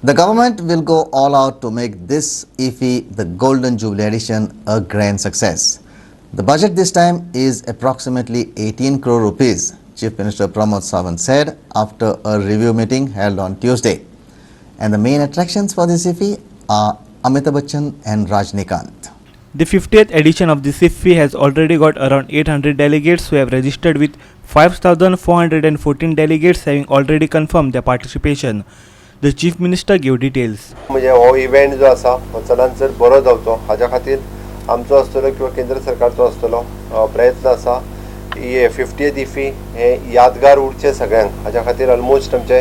The government will go all out to make this IFFI, the Golden Jubilee edition, a grand success. The budget this time is approximately 18 crore rupees, Chief Minister Pramod Sawant said after a review meeting held on Tuesday. And the main attractions for this IFFI are Amitabh Bachchan and Rajnikant. The 50th edition of the IFFI has already got around 800 delegates who have registered, with 5,414 delegates having already confirmed their participation. The Chief Minister gave details. म्हणजे हो event जो आसा हो चडांचड बरो जावचो हाज्या खातीर आमचो आसतलो किंवा केंद्र सरकारचो आसतलो प्रयत्न आसा की 50th IFFI हे यादगार उरचे सगळ्यांक. हाज्या खातीर ऑलमोस्ट आमचे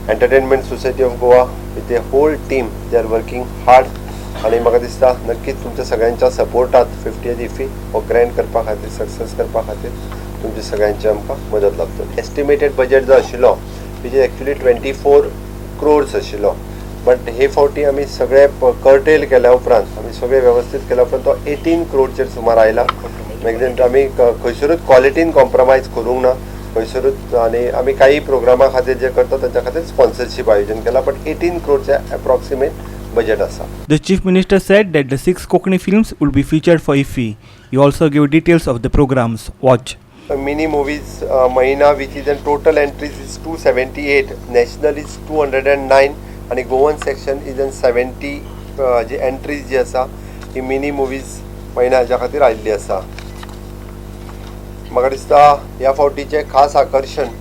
entertainment society of Goa with a whole team they are working hard आनी म्हाका दिसता नक्कीच तुमच्या सगळ्यांच्या सपोर्टात 50th IFFI हो ग्रँड करपा खातीर सक्सेस करपा खातीर तुमची सगळ्यांची आमकां मदत लागतली. एस्टिमेटेड बजेट जो आशिल्लो विच इज एक्चुअली 24 crores आशिल्लो, बट हे फावटी आमी सगळे कर्टेल केल्या उपरांत आमी सगळे व्यवस्थित केल्या उपरांत तो 18 crores सुमार आयला. मॅक्झिमम आमी खंयसरूच क्वॉलिटीन कॉम्प्रमायज करूंक ना खंयसरूच, आनी आमी काही प्रोग्रामा खातीर जे करता ताच्या खातीर स्पॉन्सरशीप आयोजन केला, बट 18 crores एप्रॉक्सिमेट बजेट आसा. The Chief Minister said that the 6 Konkani films will be featured for IFFI. He also gave details of the programs. Watch. Mini movies Mahina, which is in total entries is 278, national is 209 आणि Goan section is in 70 जे entries जी आसा ही mini movies महिना हाज्या खातीर आयिल्ली आसा. म्हाका दिसता ह्या फावटीचे खास आकर्षण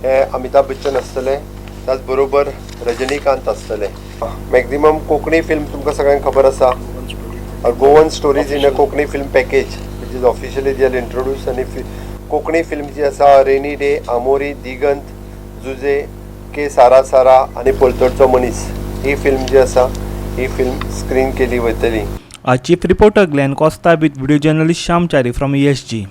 हे अमिताभ बच्चन आसतले, त्याच बरोबर रजनीकांत आसतले. मॅक्झिमम कोंकणी फिल्म तुमकां सगळ्यांक खबर आसा, Goan stories in a Konkani film package which is officially they are introduce. आनी कोंकणी फिल्म जी आसा रेनी डे, आमोरी, दिगंत, जुजे, के सारा सारा आनी पलतडचो मनीस, ही फिल्म जी आसा ही फिल्म स्क्रीन केली वयतली. Our chief reporter Glenn Costa with video journalist Shyam Chari from ESG.